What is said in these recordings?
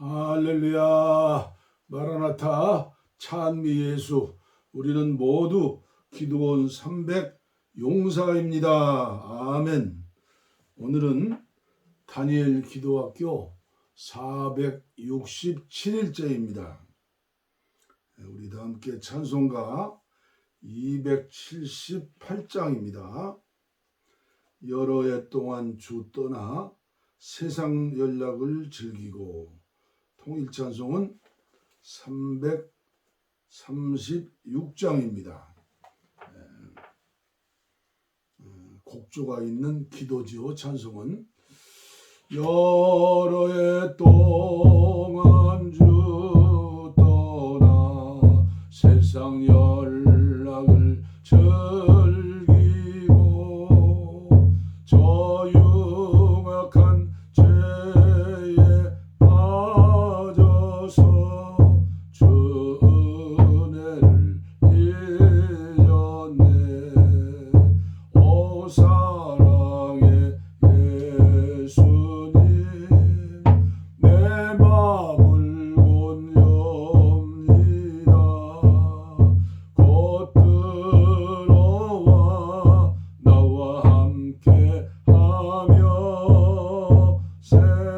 할렐루야, 마라나타, 찬미 예수. 우리는 모두 기도원 300 용사입니다. 아멘. 오늘은 다니엘 기도학교 467일째입니다. 우리 다 함께 찬송가 278장입니다. 여러 해 동안 주 떠나 세상 연락을 즐기고, 통일찬송은 336장입니다. 곡조가 있는 기도지요. 찬송은 여러 해 동안 주 떠나 세상 연락을 즐기고 저 흉악한 죄에 빠져서 주 은혜를 잊었네. 오 사랑의 예수님, 내 맘을 곤엽니다. 곧 들어와 나와 함께 하며 새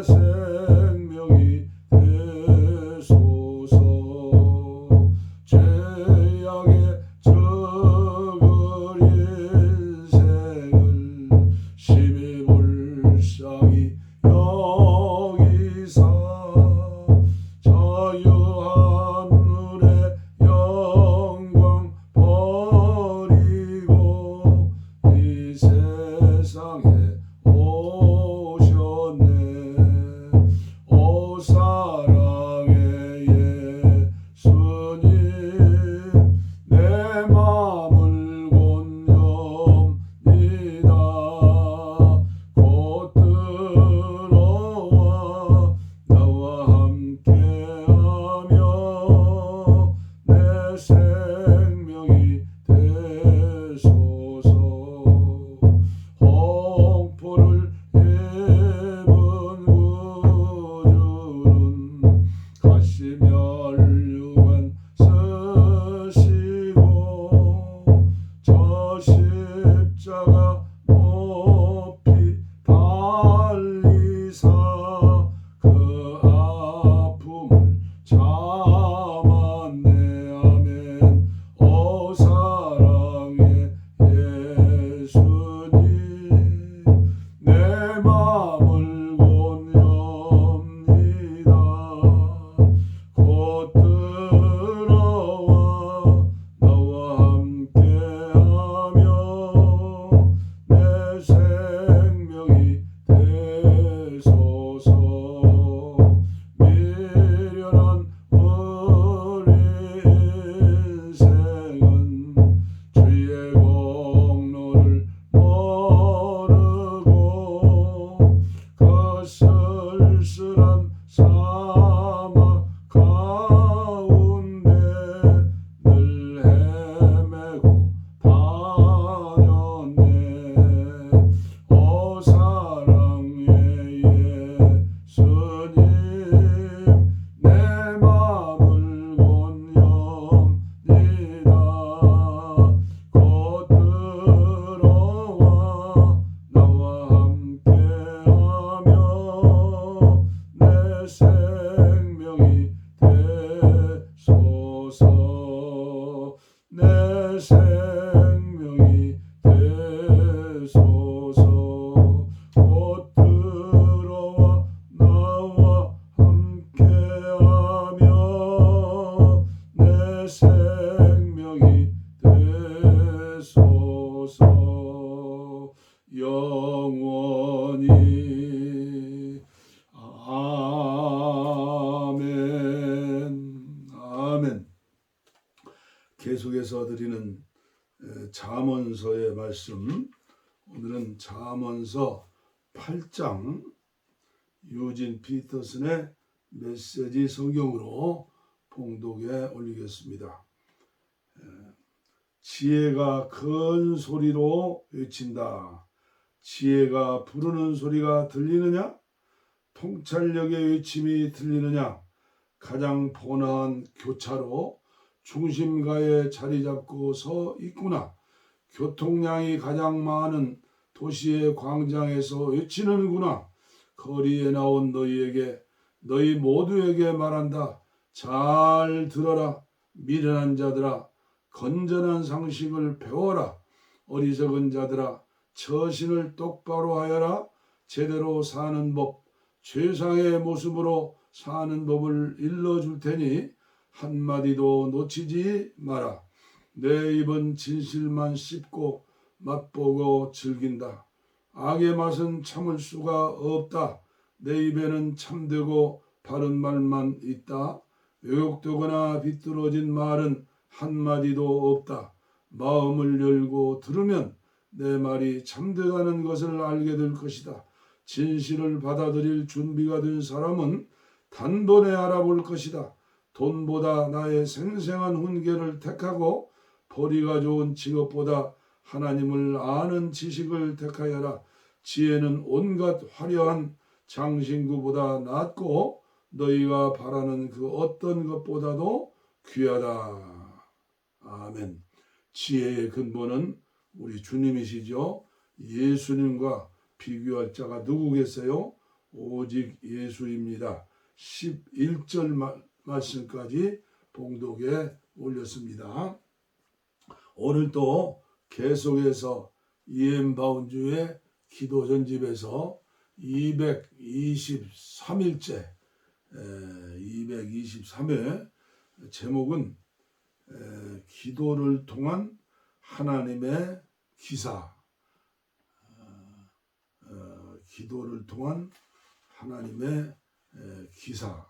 생명이 되소서. 죄악의 적을 인생을 심히 불쌍히 여기사 자유한 눈의 영광 버리고 이 세상에 오셨네. 오 사랑의 예수님, 내 맘을 곤엽니다. 곧 들어와 나와 함께하며 내 생명이 되소서. 홍포를 입은 구주는 가시면류관 쓰시고 저 십자가 높이 달리사 그 아픔을 참았네. 아멘. 오 사랑의 예수님, 내 맘을 곤엽니다. 곧 들어와 나와 함께하며 내 생명이 되소서. 미련한 우리 인생은 주의 공로를 모르고 그 쓸쓸한 사막 가운데 늘 헤매고 다녔네. 오 사랑의 예수님, 내 맘을 곤엽니다. 곧 들어와 나와 함께하며 내 생명이 되소서. 내 생명이 되소서. 곧 들어와 나와 함께하며 내 생명이 되소서. 영원히. 아멘. 아멘. 계속해서 드리는 잠언서의 말씀, 오늘은 잠언서 8장 유진 피터슨의 메시지 성경으로 봉독에 올리겠습니다. 지혜가 큰 소리로 외친다. 지혜가 부르는 소리가 들리느냐? 통찰력의 외침이 들리느냐? 가장 번화한 교차로 중심가에 자리 잡고 서 있구나. 교통량이 가장 많은 도시의 광장에서 외치는구나. 거리에 나온 너희에게, 너희 모두에게 말한다. 잘 들어라. 미련한 자들아, 건전한 상식을 배워라. 어리석은 자들아, 처신을 똑바로 하여라. 제대로 사는 법, 최상의 모습으로 사는 법을 일러줄 테니 한마디도 놓치지 마라. 내 입은 진실만 씹고 맛보고 즐긴다. 악의 맛은 참을 수가 없다. 내 입에는 참되고 바른 말만 있다. 왜곡되거나 비뚤어진 말은 한마디도 없다. 마음을 열고 들으면 내 말이 참되다는 것을 알게 될 것이다. 진실을 받아들일 준비가 된 사람은 단번에 알아볼 것이다. 돈보다 나의 생생한 훈계를 택하고 벌이가 좋은 직업보다 하나님을 아는 지식을 택하여라. 지혜는 온갖 화려한 장신구보다 낫고 너희가 바라는 그 어떤 것보다도 귀하다. 아멘. 지혜의 근본은 우리 주님이시죠. 예수님과 비교할 자가 누구겠어요? 오직 예수입니다. 11절 말씀까지 봉독에 올렸습니다. 오늘 또 계속해서 이엠바운주의 기도 전집에서 223일째 223회 제목은 기도를 통한 하나님의 기사, 기도를 통한 하나님의 기사,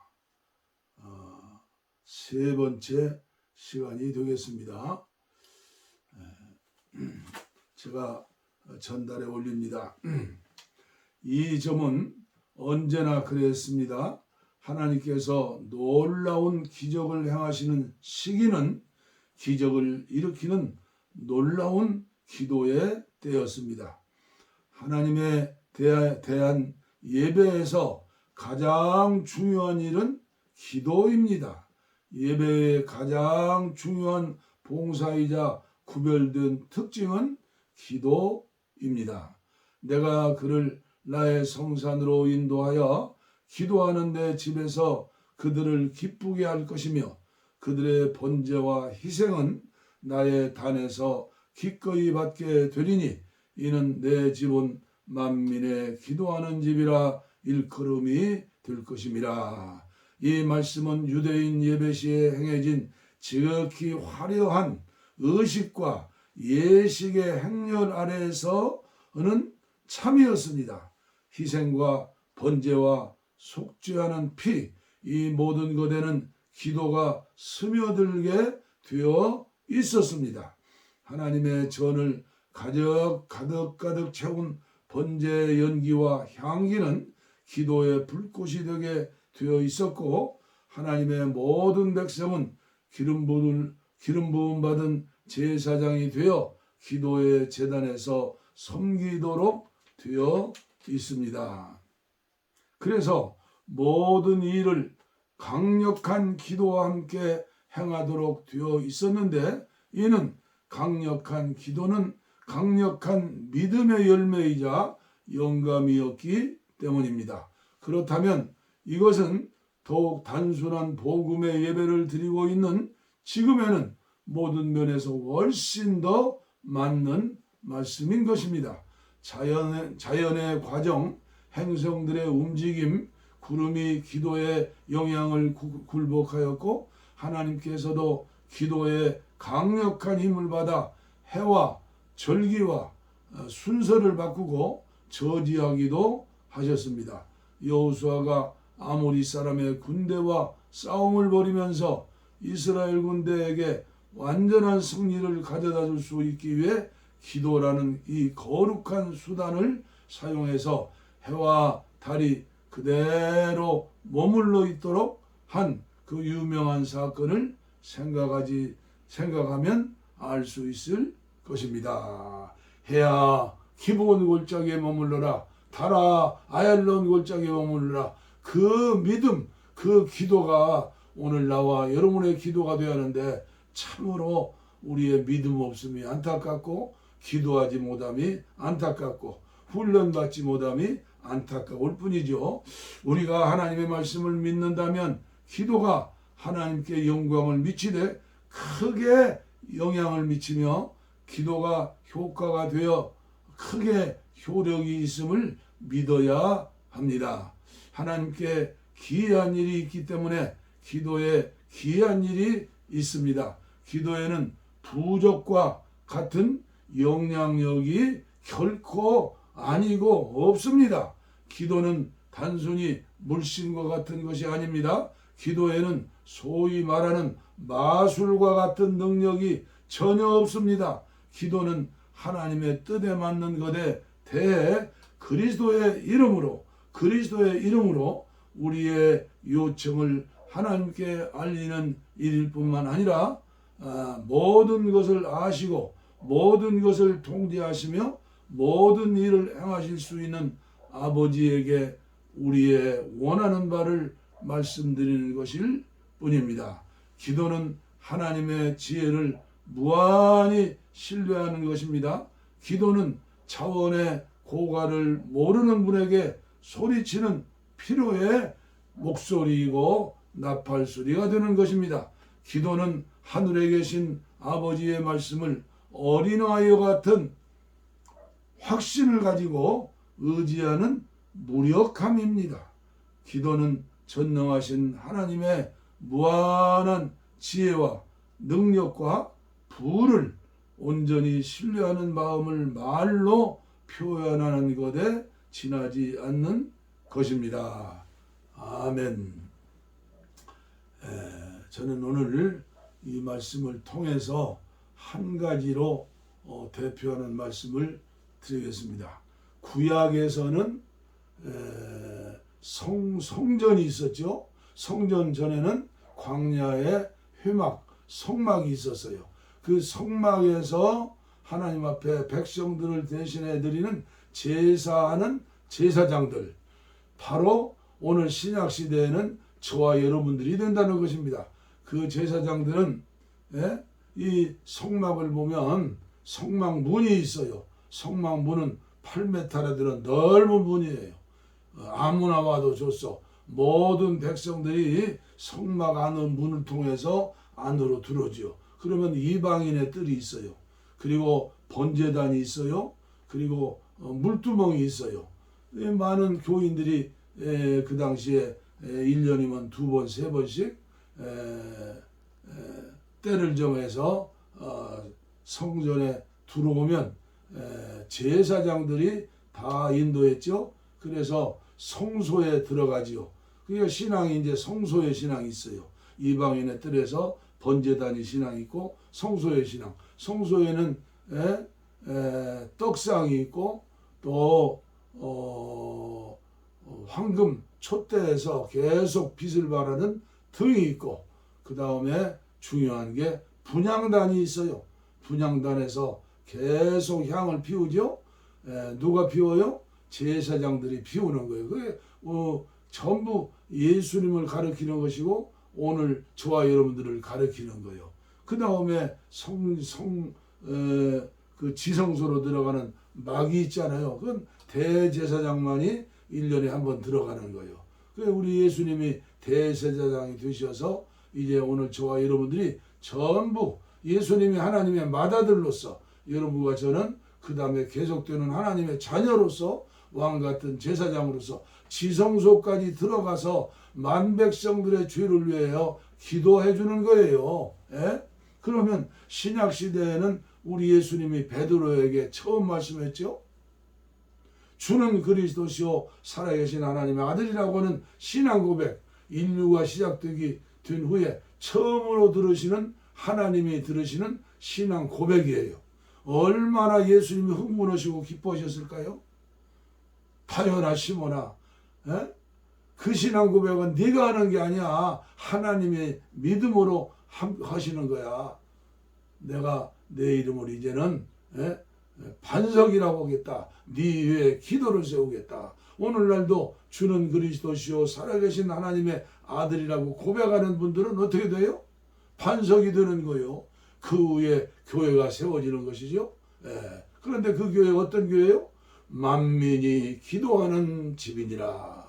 세 번째 시간이 되겠습니다. 제가 전달해 올립니다. 이 점은 언제나 그랬습니다. 하나님께서 놀라운 기적을 행하시는 시기는 기적을 일으키는 놀라운 기도의 때였습니다. 하나님에 대한 예배에서 가장 중요한 일은 기도입니다. 예배의 가장 중요한 봉사이자 구별된 특징은 기도입니다. 내가 그를 나의 성산으로 인도하여 기도하는 내 집에서 그들을 기쁘게 할 것이며 그들의 번제와 희생은 나의 단에서 기꺼이 받게 되리니 이는 내 집은 만민의 기도하는 집이라 일컬음이 될 것임이라. 이 말씀은 유대인 예배 시에 행해진 지극히 화려한 의식과 예식의 행렬 아래에서는 참이었습니다. 희생과 번제와 속죄하는 피, 이 모든 것에는 기도가 스며들게 되어 있었습니다. 하나님의 전을 가득 채운 번제의 연기와 향기는 기도의 불꽃이 되게 되어 있었고 하나님의 모든 백성은 기름 부음 받은 제사장이 되어 기도의 제단에서 섬기도록 되어 있습니다. 그래서 모든 일을 강력한 기도와 함께 행하도록 되어 있었는데 이는 강력한 기도는 강력한 믿음의 열매이자 영감이었기 때문입니다. 그렇다면 이것은 더욱 단순한 복음의 예배를 드리고 있는 지금에는 모든 면에서 훨씬 더 맞는 말씀인 것입니다. 자연의 과정, 행성들의 움직임, 구름이 기도의 영향을 굴복하였고 하나님께서도 기도에 강력한 힘을 받아 해와 절기와 순서를 바꾸고 저지하기도 하셨습니다. 여호수아가 아모리 사람의 군대와 싸움을 벌이면서 이스라엘 군대에게 완전한 승리를 가져다 줄 수 있기 위해 기도라는 이 거룩한 수단을 사용해서 해와 달이 그대로 머물러 있도록 한 그 유명한 사건을 생각하면 알 수 있을 것입니다. 해야 기본 골짜기에 머물러라. 달아 아얄로운 골짜기에 머무르라. 그 믿음, 그 기도가 오늘 나와 여러분의 기도가 되어야 하는데 참으로 우리의 믿음 없음이 안타깝고 기도하지 못함이 안타깝고 훈련받지 못함이 안타까울 뿐이죠. 우리가 하나님의 말씀을 믿는다면 기도가 하나님께 영광을 미치되 크게 영향을 미치며 기도가 효과가 되어 크게 효력이 있음을 믿어야 합니다. 하나님께 기이한 일이 있기 때문에 기도에 기이한 일이 있습니다. 기도에는 부적과 같은 영향력이 결코 아니고 없습니다. 기도는 단순히 물심과 같은 것이 아닙니다. 기도에는 소위 말하는 마술과 같은 능력이 전혀 없습니다. 기도는 하나님의 뜻에 맞는 것에 대해 그리스도의 이름으로 우리의 요청을 하나님께 알리는 일일 뿐만 아니라 모든 것을 아시고 모든 것을 통제하시며 모든 일을 행하실 수 있는 아버지에게 우리의 원하는 바를 말씀드리는 것일 뿐입니다. 기도는 하나님의 지혜를 무한히 신뢰하는 것입니다. 기도는 차원의 고가를 모르는 분에게 소리치는 피로의 목소리이고 나팔소리가 되는 것입니다. 기도는 하늘에 계신 아버지의 말씀을 어린아이와 같은 확신을 가지고 의지하는 무력함입니다. 기도는 전능하신 하나님의 무한한 지혜와 능력과 부를 온전히 신뢰하는 마음을 말로 표현하는 것에 지나지 않는 것입니다. 아멘. 저는 오늘 이 말씀을 통해서 한 가지로 대표하는 말씀을 드리겠습니다. 구약에서는 성전이 있었죠. 성전 전에는 광야에 회막, 성막이 있었어요. 그 성막에서 하나님 앞에 백성들을 대신해 드리는 제사하는 제사장들, 바로 오늘 신약 시대에는 저와 여러분들이 된다는 것입니다. 그 제사장들은 이 성막을 보면 성막문이 있어요. 성막문은 8m나 되는 넓은 문이에요. 아무나 와도 좋소. 모든 백성들이 성막 안의 문을 통해서 안으로 들어오죠. 그러면 이방인의 뜰이 있어요. 그리고 번제단이 있어요. 그리고 물두멍이 있어요. 많은 교인들이 그 당시에 1년이면 2번, 3번씩 때를 정해서 성전에 들어오면 제사장들이 다 인도했죠. 그래서 성소에 들어가지요. 그러니까 신앙이 이제 성소의 신앙이 있어요. 이방인의 뜰에서 번제단이 신앙이 있고 성소의 신앙. 성소에는 떡상이 있고 또 황금 촛대에서 계속 빛을 발하는 등이 있고 그 다음에 중요한 게 분향단이 있어요. 분향단에서 계속 향을 피우죠. 누가 피워요? 제사장들이 피우는 거예요. 그게 전부 예수님을 가리키는 것이고 오늘 저와 여러분들을 가리키는 거예요. 그 다음에 그 지성소로 들어가는 막이 있잖아요. 그건 대제사장만이 1년에 한 번 들어가는 거예요. 그래서 우리 예수님이 대제사장이 되셔서 이제 오늘 저와 여러분들이 전부 예수님이 하나님의 맏아들로서 여러분과 저는 그 다음에 계속되는 하나님의 자녀로서 왕같은 제사장으로서 지성소까지 들어가서 만백성들의 죄를 위하여 기도해 주는 거예요. 그러면 신약시대에는 우리 예수님이 베드로에게 처음 말씀했죠. 주는 그리스도시요 살아계신 하나님의 아들이라고 하는 신앙 고백, 인류가 시작되기 된 후에 처음으로 들으시는 하나님이 들으시는 신앙 고백이에요. 얼마나 예수님이 흥분하시고 기뻐하셨을까요? 타요나 시모나, 그 신앙 고백은 네가 하는 게 아니야. 하나님의 믿음으로 하시는 거야. 내가 내 이름을 이제는 반석이라고 하겠다. 네 위에 기도를 세우겠다. 오늘날도 주는 그리스도시요 살아계신 하나님의 아들이라고 고백하는 분들은 어떻게 돼요? 반석이 되는 거예요. 그 위에 교회가 세워지는 것이죠. 그런데 그 교회가 어떤 교회예요? 만민이 기도하는 집이니라.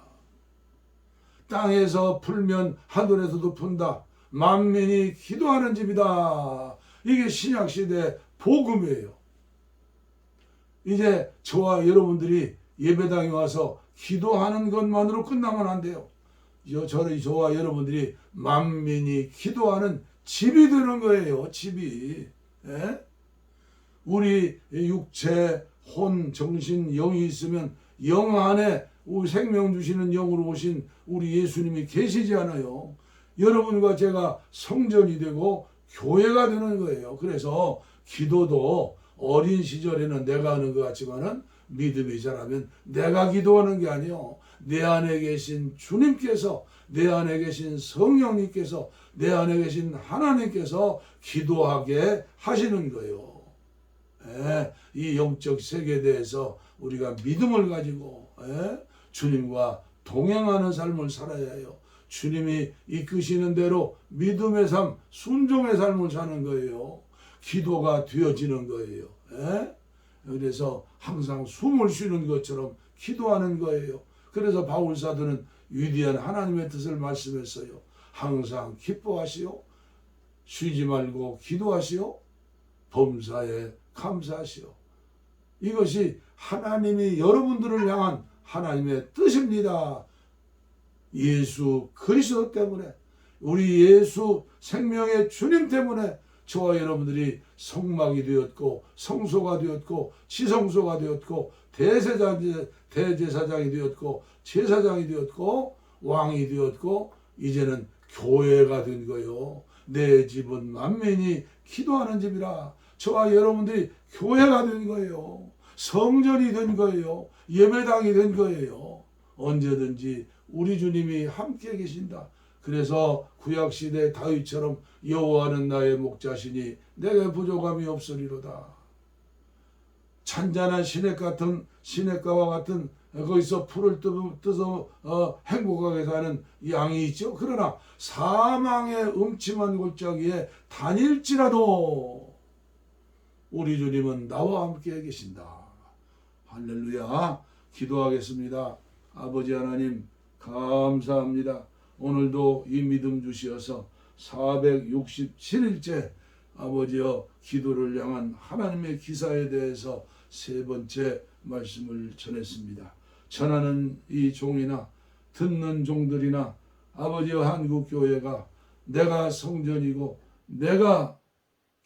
땅에서 풀면 하늘에서도 푼다. 만민이 기도하는 집이다. 이게 신약시대 복음이에요. 이제 저와 여러분들이 예배당에 와서 기도하는 것만으로 끝나면 안 돼요. 저와 여러분들이 만민이 기도하는 집이 되는 거예요. 집이. 우리 육체, 혼, 정신, 영이 있으면 영 안에 우리 생명 주시는 영으로 오신 우리 예수님이 계시지 않아요. 여러분과 제가 성전이 되고 교회가 되는 거예요. 그래서 기도도 어린 시절에는 내가 하는 것 같지만은 믿음이 자라면 내가 기도하는 게 아니요. 내 안에 계신 주님께서, 내 안에 계신 성령님께서, 내 안에 계신 하나님께서 기도하게 하시는 거예요. 이 영적 세계에 대해서 우리가 믿음을 가지고 주님과 동행하는 삶을 살아야 해요. 주님이 이끄시는 대로 믿음의 삶, 순종의 삶을 사는 거예요. 기도가 되어지는 거예요. 그래서 항상 숨을 쉬는 것처럼 기도하는 거예요. 그래서 바울사도는 위대한 하나님의 뜻을 말씀했어요. 항상 기뻐하시오. 쉬지 말고 기도하시오. 범사에 감사하시오. 이것이 하나님이 여러분들을 향한 하나님의 뜻입니다. 예수 그리스도 때문에, 우리 예수 생명의 주님 때문에 저와 여러분들이 성막이 되었고 성소가 되었고 지성소가 되었고 대제사장이 되었고 제사장이 되었고 왕이 되었고 이제는 교회가 된 거요. 내 집은 만민이 기도하는 집이라. 저와 여러분들이 교회가 된 거예요. 성전이 된 거예요. 예배당이 된 거예요. 언제든지 우리 주님이 함께 계신다. 그래서 구약시대 다윗처럼 여호와는 나의 목자시니 내게 부족함이 없으리로다. 찬잔한 시냇가와 같은 거기서 풀을 뜯어 행복하게 사는 양이 있죠. 그러나 사망의 음침한 골짜기에 다닐지라도 우리 주님은 나와 함께 계신다. 할렐루야. 기도하겠습니다. 아버지 하나님 감사합니다. 오늘도 이 믿음 주시어서 467일째 아버지여 기도를 향한 하나님의 기사에 대해서 세 번째 말씀을 전했습니다. 전하는 이 종이나 듣는 종들이나 아버지여 한국교회가 내가 성전이고 내가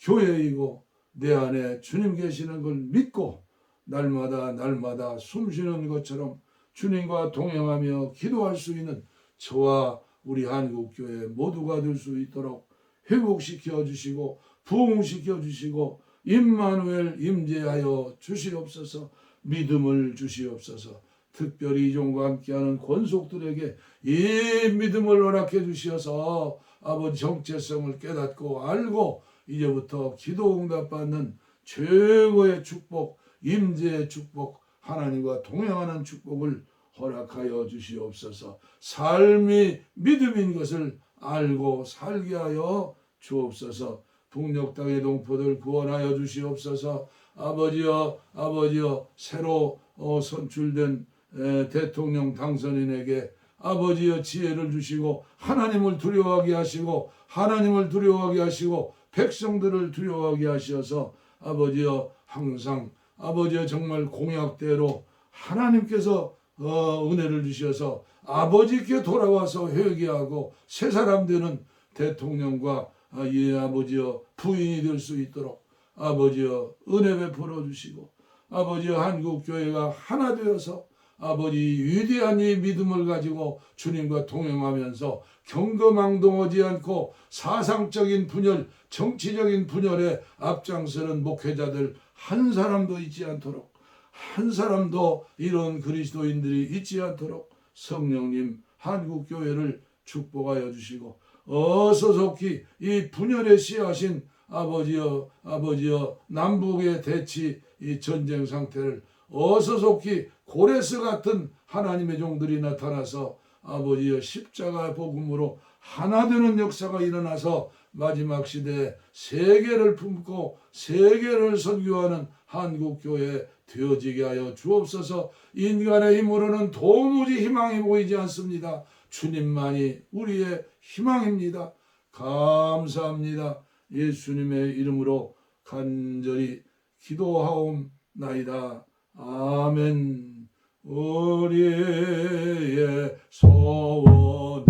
교회이고 내 안에 주님 계시는 걸 믿고 날마다 숨쉬는 것처럼 주님과 동행하며 기도할 수 있는 저와 우리 한국교회 모두가 될 수 있도록 회복시켜 주시고 부흥시켜 주시고 임마누엘 임재하여 주시옵소서. 믿음을 주시옵소서. 특별히 이 종과 함께하는 권속들에게 이 믿음을 허락해 주시어서 아버지 정체성을 깨닫고 알고 이제부터 기도 응답받는 최고의 축복, 임재의 축복, 하나님과 동행하는 축복을 허락하여 주시옵소서. 삶이 믿음인 것을 알고 살게 하여 주옵소서. 북녘 땅의 동포들 구원하여 주시옵소서. 아버지여 새로 선출된 대통령 당선인에게 아버지여 지혜를 주시고 하나님을 두려워하게 하시고 백성들을 두려워하게 하셔서 아버지여 항상 아버지여 정말 공약대로 하나님께서 은혜를 주셔서 아버지께 돌아와서 회개하고 새 사람 되는 대통령과 아버지여 부인이 될 수 있도록 아버지여 은혜 베풀어 주시고 아버지여 한국교회가 하나 되어서 아버지 위대한 이 믿음을 가지고 주님과 동행하면서 경거망동하지 않고 사상적인 분열, 정치적인 분열에 앞장서는 목회자들 한 사람도 있지 않도록, 한 사람도 이런 그리스도인들이 있지 않도록 성령님 한국교회를 축복하여 주시고 어서 속히 이 분열에 씨하신 아버지여 남북의 대치 이 전쟁 상태를 어서속히 고레스 같은 하나님의 종들이 나타나서 아버지여 십자가 복음으로 하나 되는 역사가 일어나서 마지막 시대에 세계를 품고 세계를 선교하는 한국교회 되어지게 하여 주옵소서. 인간의 힘으로는 도무지 희망이 보이지 않습니다. 주님만이 우리의 희망입니다. 감사합니다. 예수님의 이름으로 간절히 기도하옵나이다. 아멘. 우리의 소원